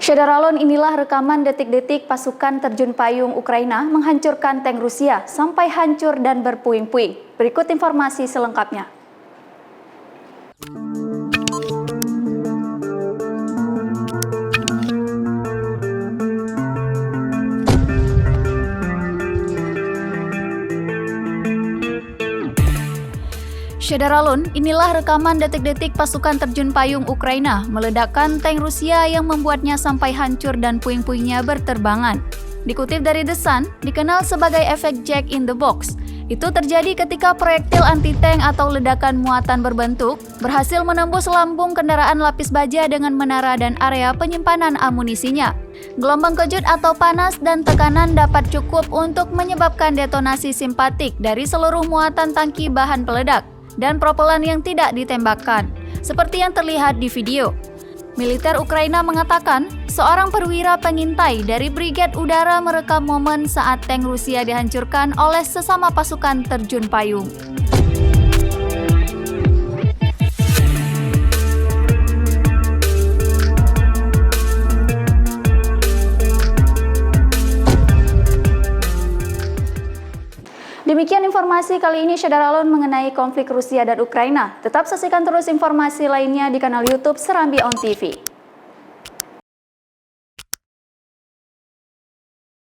Syederalon, inilah rekaman detik-detik pasukan terjun payung Ukraina menghancurkan tank Rusia sampai hancur dan berpuing-puing. Berikut informasi selengkapnya. Syederalon, inilah rekaman detik-detik pasukan terjun payung Ukraina meledakkan tank Rusia yang membuatnya sampai hancur dan puing-puingnya berterbangan. Dikutip dari The Sun, dikenal sebagai efek Jack in the Box. Itu terjadi ketika proyektil anti-tank atau ledakan muatan berbentuk berhasil menembus lambung kendaraan lapis baja dengan menara dan area penyimpanan amunisinya. Gelombang kejut atau panas dan tekanan dapat cukup untuk menyebabkan detonasi simpatik dari seluruh muatan tangki bahan peledak dan propelan yang tidak ditembakkan, seperti yang terlihat di video. Militer Ukraina mengatakan, seorang perwira pengintai dari Brigade Udara merekam momen saat tank Rusia dihancurkan oleh sesama pasukan terjun payung. Demikian informasi kali ini Syederalon mengenai konflik Rusia dan Ukraina. Tetap saksikan terus informasi lainnya di kanal YouTube Serambi On TV.